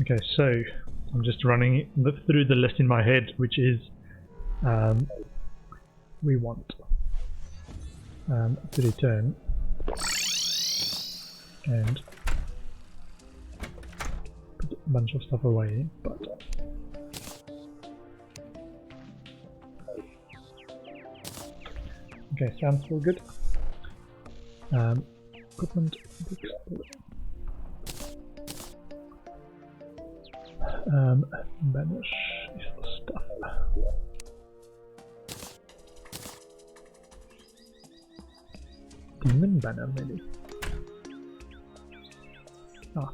Okay, so I'm just running through the list in my head, which is we want to return and put a bunch of stuff away, but okay, sounds all good. Equipment, banish stuff. Demon banner, maybe. Ah.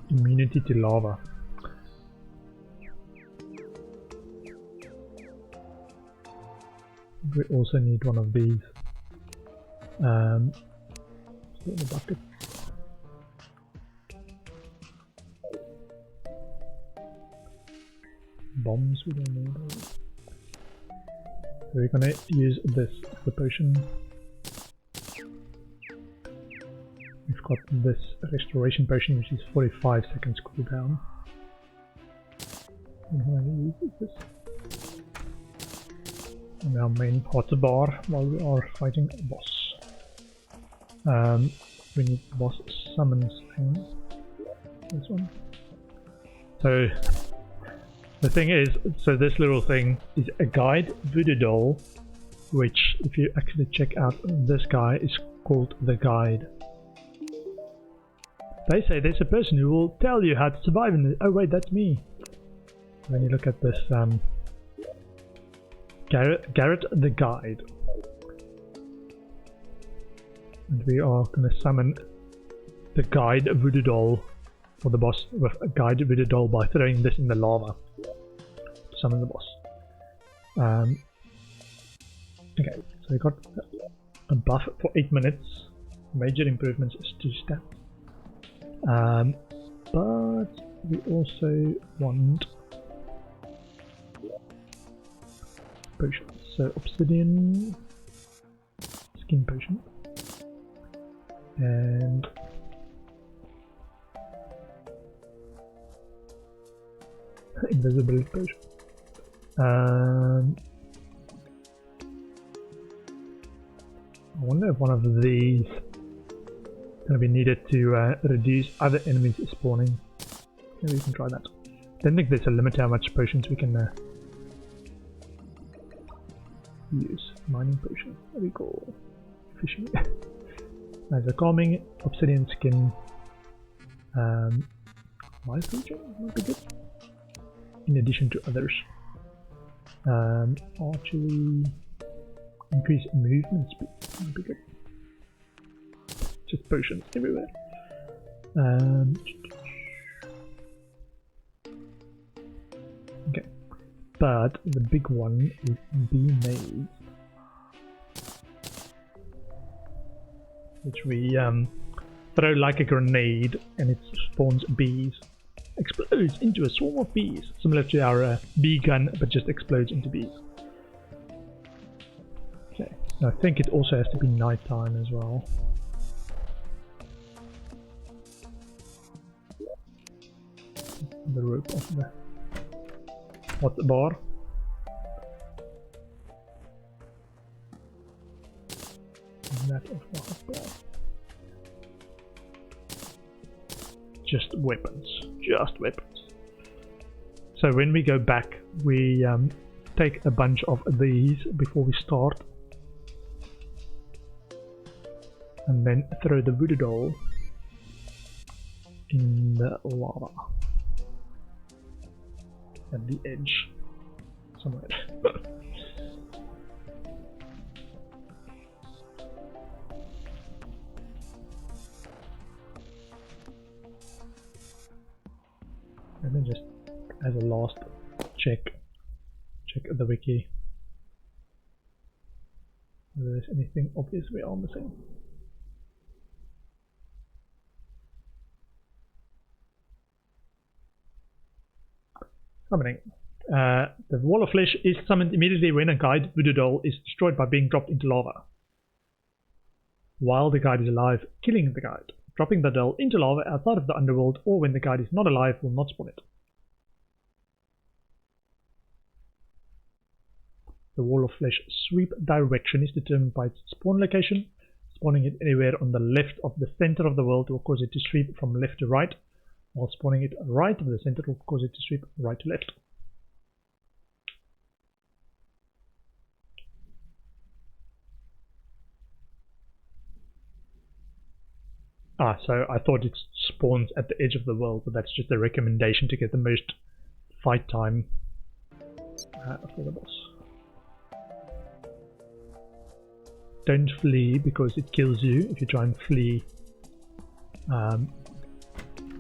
Immunity to lava. We also need one of these. In the bucket. Bombs we don't need. So we're gonna use this as a potion. We've got this restoration potion, which is 45 seconds cooldown. And how do we use this? And our main water bar while we are fighting a boss. We need boss summons thing. This one. So the thing is, so this little thing is a guide voodoo doll, which if you actually check out this guy is called the guide. They say there's a person who will tell you how to survive in this. Oh wait, that's me. When you look at this Garrett the guide. And we are going to summon the guide voodoo doll for the boss with a guide voodoo doll by throwing this in the lava to summon the boss. Okay, so we got a buff for 8 minutes. Major improvements to stats. But we also want potions. So obsidian, skin potion, and invisibility potion. I wonder if one of these is going to be needed to reduce other enemies spawning. Maybe we can try that. Don't think there's a limit to how much potions we can use. Mining potion. There we go. Fishing. There's a calming, obsidian skin. Life region might be good. In addition to others. Archery. Increase movement speed might be good. Just potions everywhere. Okay. But the big one is bee maze, which we throw like a grenade and it spawns bees. Explodes into a swarm of bees, similar to our bee gun, but just explodes into bees. Okay, I think it also has to be nighttime as well. The rope of the hot bar. And that of the hot bar. Just weapons. Just weapons. So when we go back, we take a bunch of these before we start. And then throw the voodoo doll in the lava. At the edge. Somewhere. And then just as a last check the wiki. If there's anything obvious we are missing. Summoning. The wall of flesh is summoned immediately when a guide voodoo doll is destroyed by being dropped into lava. While the guide is alive, killing the guide. Dropping the doll into lava outside of the underworld or when the guide is not alive will not spawn it. The wall of flesh sweep direction is determined by its spawn location. Spawning it anywhere on the left of the center of the world will cause it to sweep from left to right, while spawning it right of the center will cause it to sweep right to left. So I thought it spawns at the edge of the world, but that's just a recommendation to get the most fight time for the boss. Don't flee because it kills you if you try and flee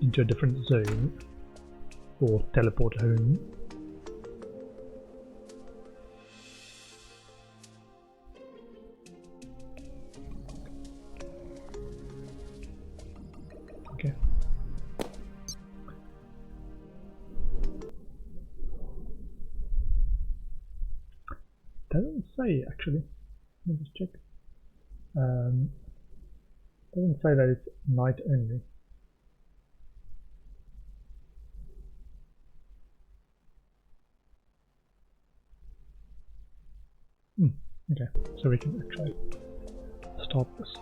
into a different zone or teleport home. Okay. Doesn't say actually. Let me just check. Doesn't say that it's night only. Okay, so we can actually stop this.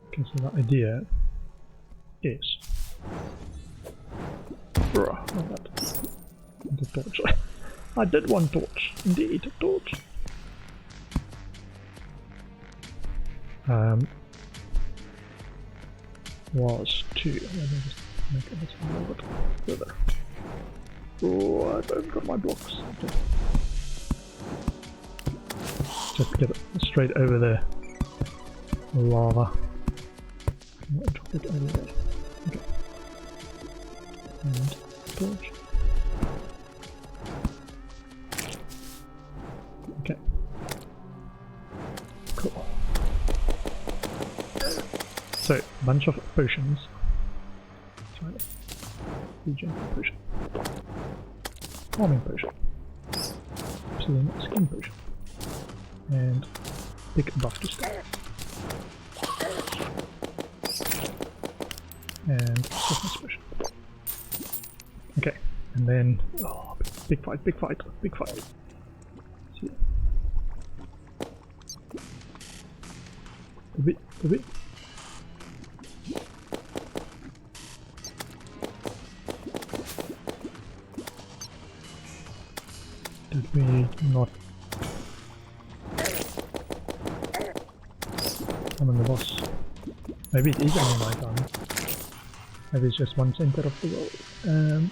Okay, so the idea is not that. The torch. I did one torch. Indeed, a torch. Was to. Let me just make it a little bit further. Oh, I don't got my blocks. Okay. Just get it straight over the lava. Drop it over there. Okay. And torch. Okay. Cool. So, bunch of potions. Sorry. Regen potion. Farming potion. Obsidian skin potion. And big buff to stack. And softness potion. Okay, and then big fight. See. A bit. Did we not summon the boss? Maybe it is only my time. Maybe it's just one center of the world.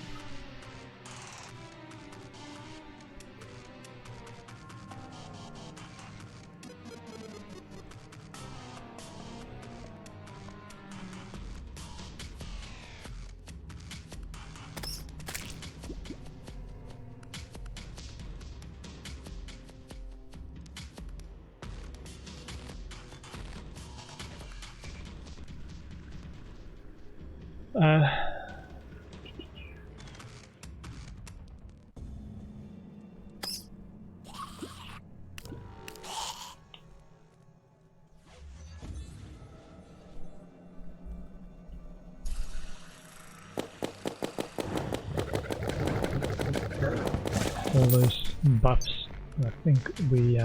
All those buffs. I think we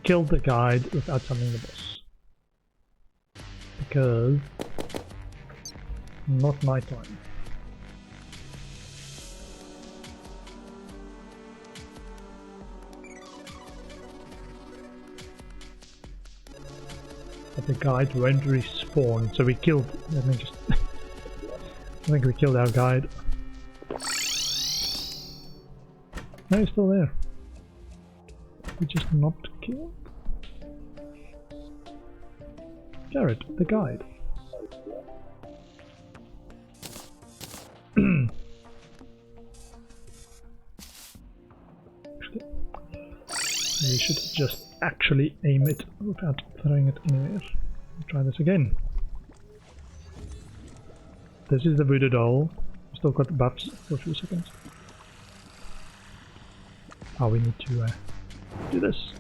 killed the guide without summoning the boss. Because not nighttime. But the guide won't respawn, so we killed. Let me just. I think we killed our guide. No, he's still there. We just not killed. Garrett, the guide. We should just actually aim it without throwing it anywhere. Try this again. This is the voodoo doll. Still got the buffs for a few seconds. Oh, we need to do this.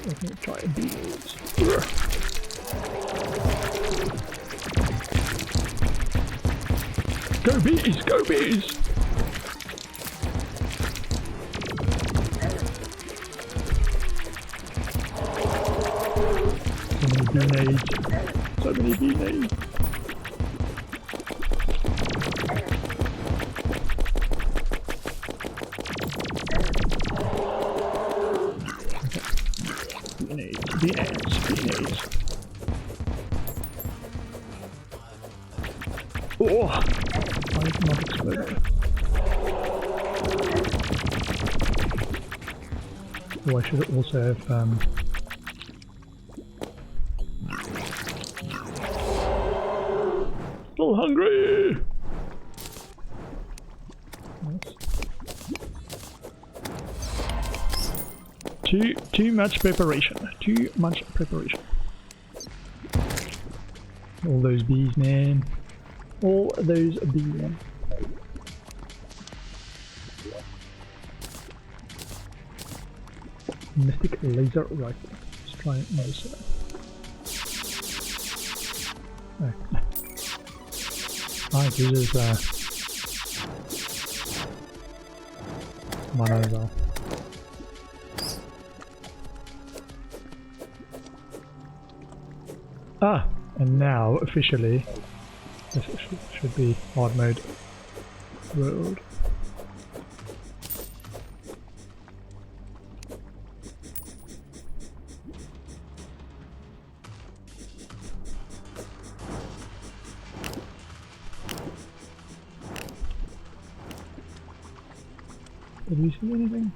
Let me try and do this. Go bees! Go bees! Grenades. So many grenades. Grenades. Oh! Why is it not exploding? Oh, I should also have still hungry! Nice. Too much preparation. Too much preparation. All those bees, man. All those bees, man. Mystic laser rifle. Let's try it this. Oh. Ah, it uses mana as well. Ah, and now officially this should be hard mode world. Did we see anything?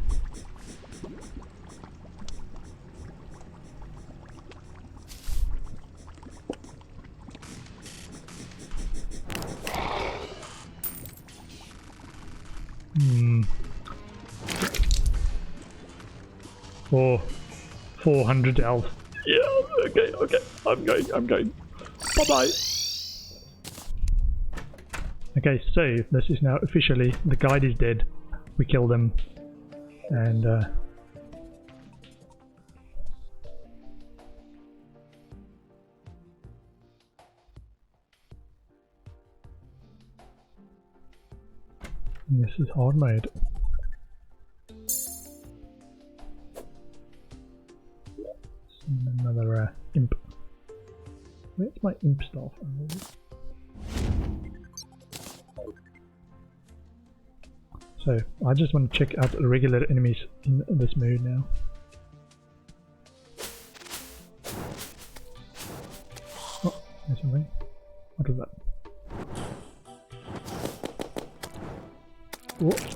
Oh, 400 health. Yeah, okay. I'm going. Bye-bye. Okay, so this is now officially, the guide is dead. We killed him. And this is hard mode. Another imp. Where's my imp staff? So I just want to check out the regular enemies in this mode now. Oh, there's something. What is that? What?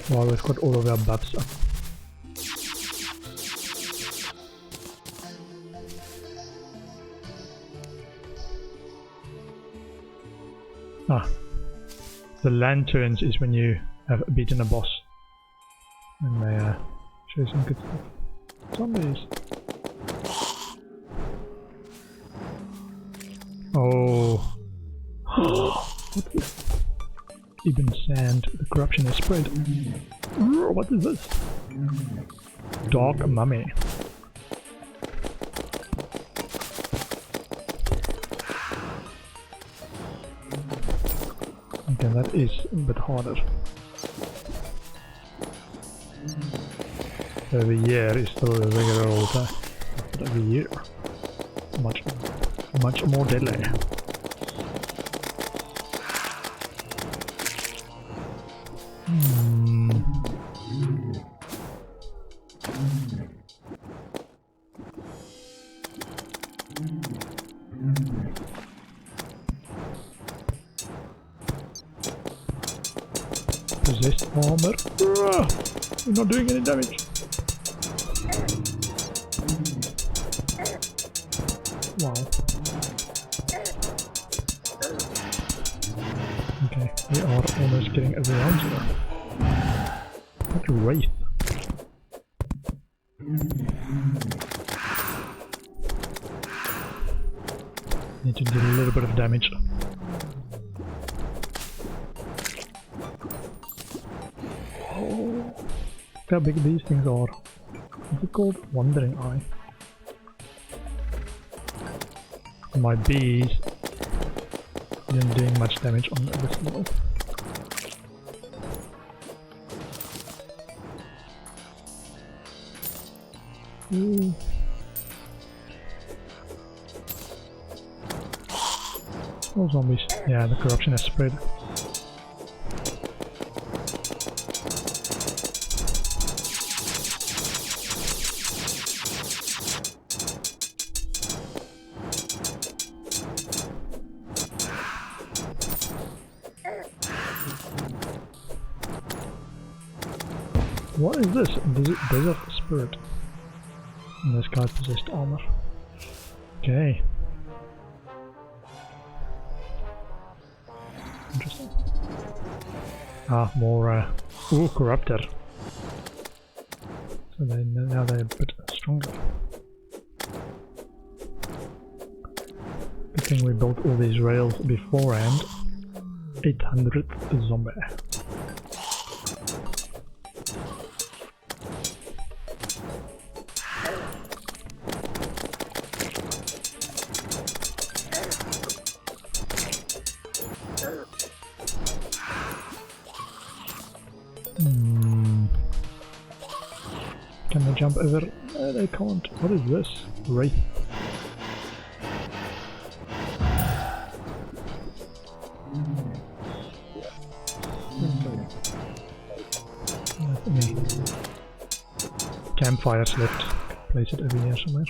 Wow, we've got all of our buffs up. Ah, the lanterns is when you have beaten a boss. And they show some good stuff. Zombies! Oh. What is even sand? The corruption has spread. What is this? Dark mummy. Okay, that is a bit harder. So the year is still a regular old but every year. Much more deadly. Possessed armor. We're not doing any damage. Okay, we are almost getting around to them. What a wraith. Need to do a little bit of damage. Oh, look how big these things are. What's it called? Wandering Eye. My bees isn't doing much damage on this level. Ooh. Oh, zombies. Yeah, the corruption has spread. What is this? Desert Spirit. And this guy possessed armor. Okay. Interesting. Ah, more ooh, corruptor. So now they're a bit stronger. Good thing we built all these rails beforehand. 800th zombie. Can they jump over? No, they can't. What is this? Wraith. Campfires left. Place it over here somewhere.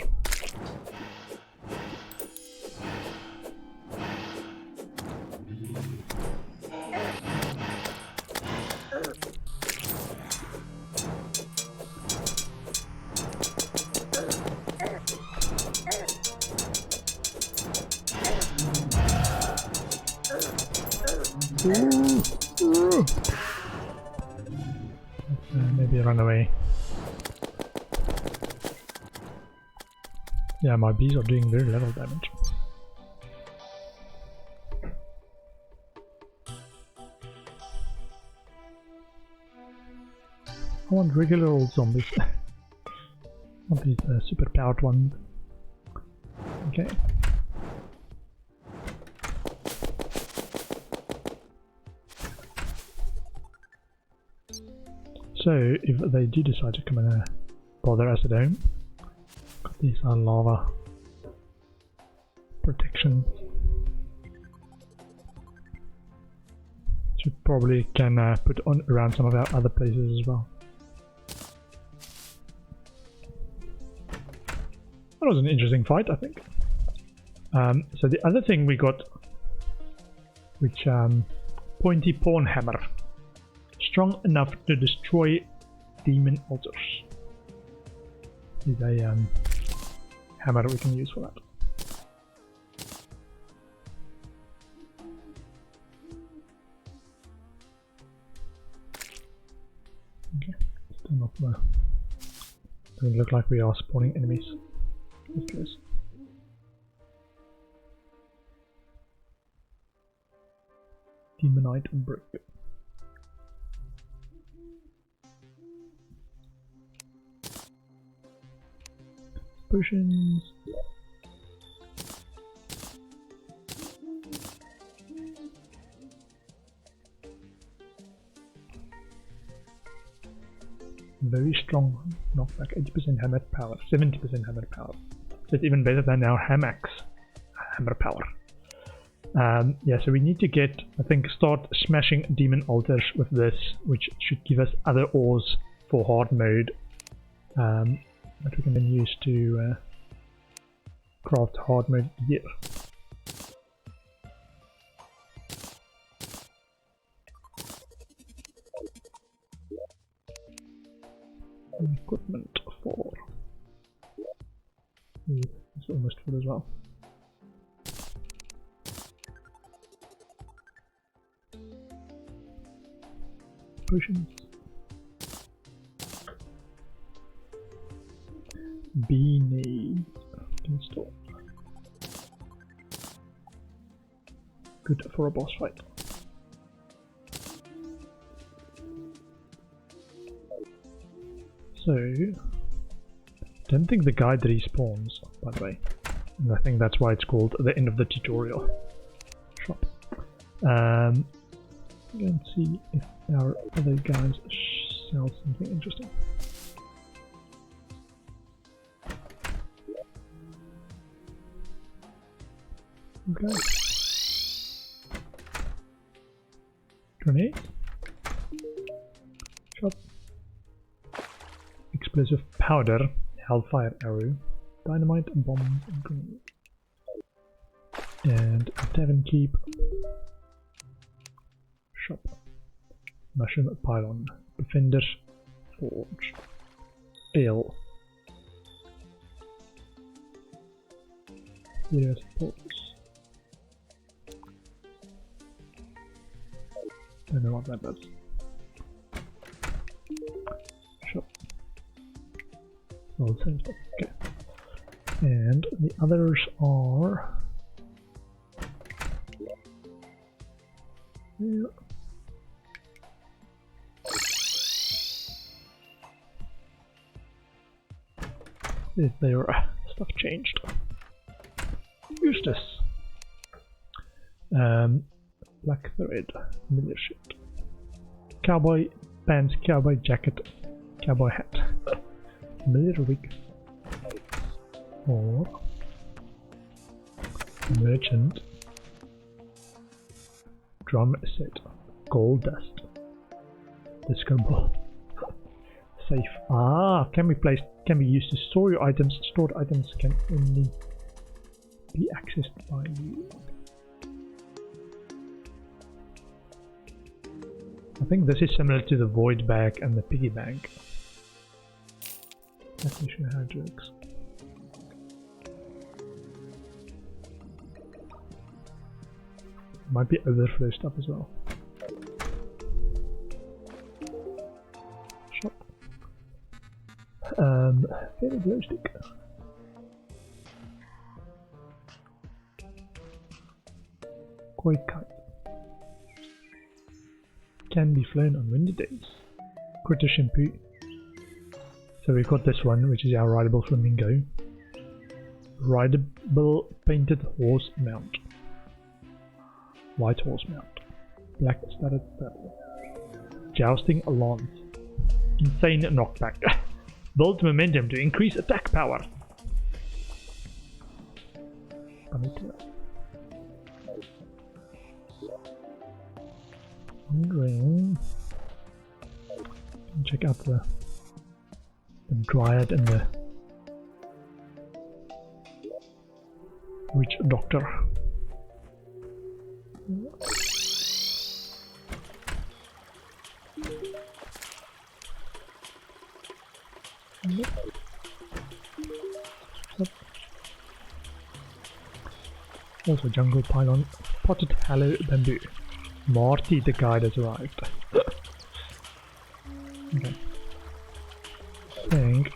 Maybe run away. Yeah, my bees are doing very little damage. I want regular old zombies. Not these super powered ones. Okay. So, if they do decide to come and bother us at home, these are lava protections. So probably can put on around some of our other places as well. That was an interesting fight, I think. So the other thing we got, which pointy pawn hammer, strong enough to destroy demon altars. Is a hammer we can use for that. Okay, still not there. Doesn't look like we are spawning enemies. Let's do this. Demonite and brick. Potions. Very strong knockback, 80% hammer power, 70% hammer power. So it's even better than our hammer power. Yeah, so we need to get, I think, start smashing demon altars with this, which should give us other ores for hard mode that we can then use to craft hard mode gear. Equipment 4. It's almost full as well. potions. Beanies. Install. Good for a boss fight. So, don't think the guide respawns, by the way. And I think that's why it's called the end of the tutorial. Shop. Go and see if our other guys sell something interesting. Okay. Grenade. Shop. Explosive powder, hellfire arrow, dynamite, bombs, and grenade. And a tavern keep. Shop. Mushroom pylon, defender, forge, ale. Here's ports. Don't know what that does. Shop. All the same stuff. Okay. And the others are. Yeah. Is their stuff changed? Eustace. Black thread, familiar shit. Cowboy pants, cowboy jacket, cowboy hat. Familiar wig. Or merchant. Drum set. Gold dust. Disco ball. Safe. Ah, can be used to store your items. Stored items can only be accessed by you. I think this is similar to the void bag and the piggy bank. Let me show you how it works. Might be overflow stuff as well. Shop. Fairy glow stick. Koi kite. Can be flown on windy days. Critter shampoo. So we've got this one, which is our rideable flamingo. Rideable painted horse mount. White horse mount. Black studded saddle. Jousting lance. Insane knockback. Build momentum to increase attack power. Ring. Check out the dryad and the witch doctor. Also jungle pylon, potted hollow bamboo. Marty the guide has arrived. Okay. I think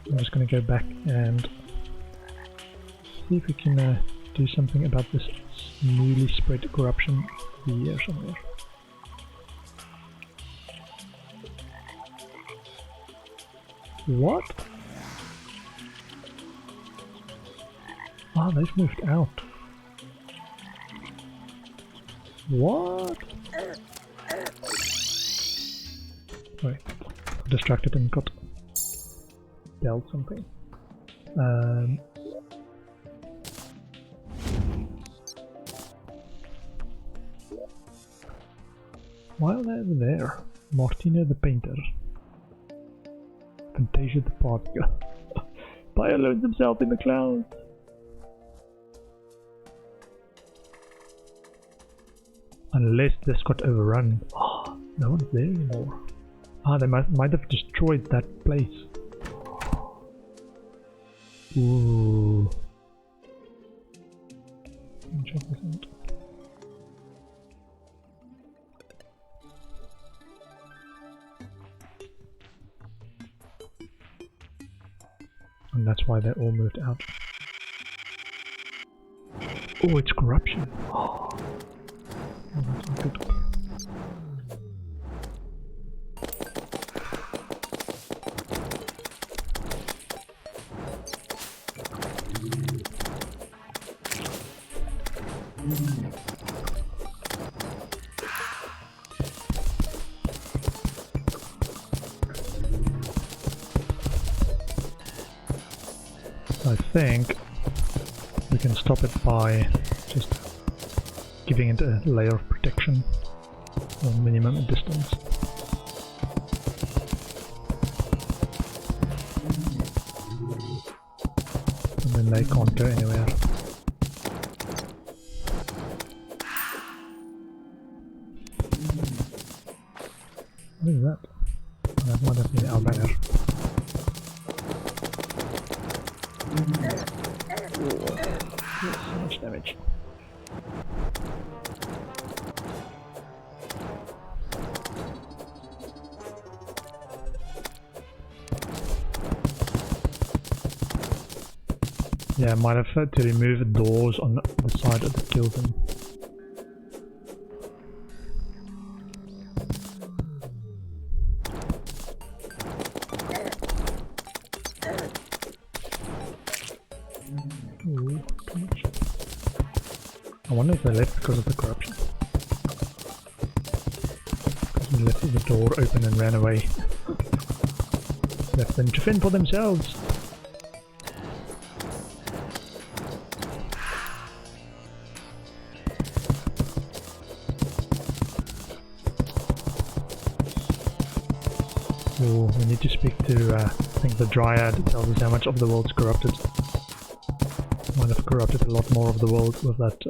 I'm just gonna go back and see if we can do something about this newly spread corruption here somewhere. What? Ah, they've moved out. What? Sorry, distracted and got dealt something. While they're there, Martina the painter, Fantasia the party, Bio loads himself in the clouds. Unless this got overrun. Oh, no one's there anymore. Ah, they might have destroyed that place. Ooh. Let me check this out. that's why they all moved out. Oh, it's corruption. Oh, that's not good. I think we can stop it by just giving it a layer of protection or minimum distance. And then they can't go anywhere. What is that? That might have been our banner. So much damage. Yeah, I might have had to remove the doors on the side of the building. Ooh, too much. I wonder if they left because of the corruption. Because we left the door open and ran away. Left them to fend for themselves. Ooh, we need to speak to, I think the Dryad tells us how much of the world's corrupted. Might have corrupted a lot more of the world with that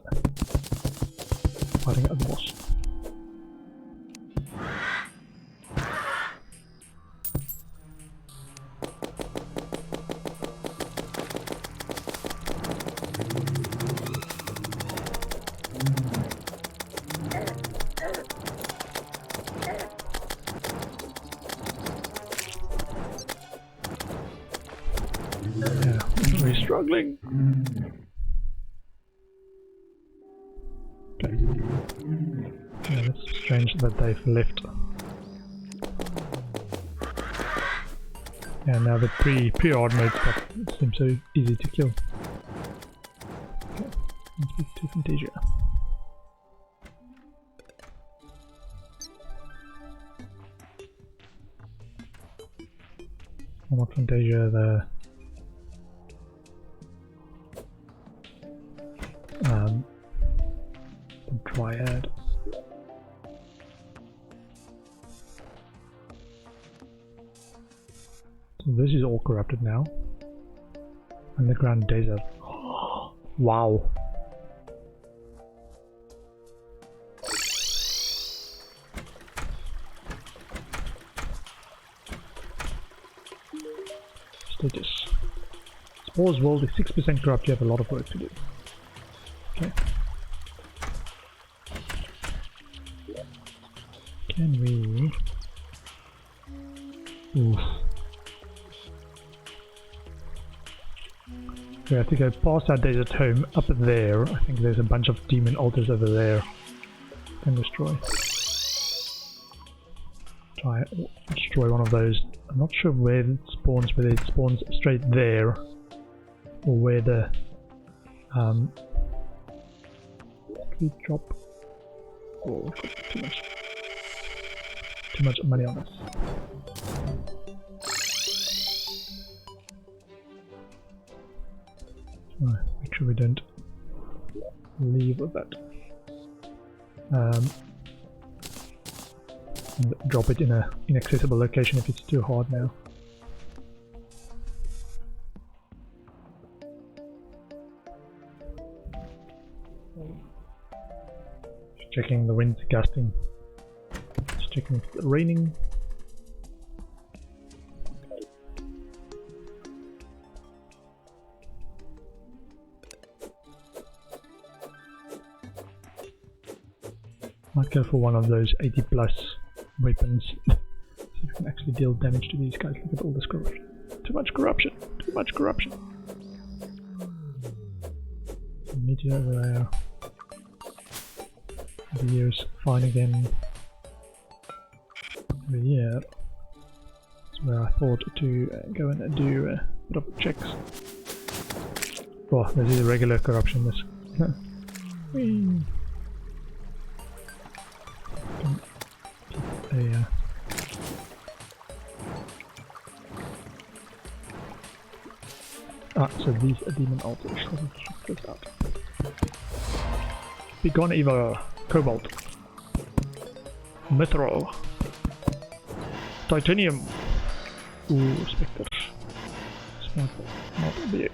fighting at the boss. Yeah, we're struggling. Okay. Yeah, that's strange that they've left. Yeah, now the pre-hard mode stuff seems so easy to kill. Okay, let's speak to Fantasia. I want Fantasia the Dryad. So this is all corrupted now. Underground desert. Wow. Status. Spores world is 6% corrupt. You have a lot of work to do. Okay. Can we... Oof. We have to go past our desert home up there. I think there's a bunch of demon altars over there. Can destroy. Try destroy one of those. I'm not sure where it spawns, whether it spawns straight there or where the we drop. Oh, we've got too much money on us. Make sure we don't leave with that. And drop it in an inaccessible location if it's too hard now. Just checking the wind's gusting. Just checking if it's raining. Might go for one of those 80 plus weapons. See if we can actually deal damage to these guys. Look at all this corruption. Too much corruption. Too much corruption. Meteor over there. The year's fine again. Over here. That's where I thought to go and do a bit of checks. Oh, this is a regular corruption. This. Whee. So these are demon altars. Let's check this out. Begone Eva, Cobalt, Mithril, Titanium, ooh, Spectre, Smart, not big,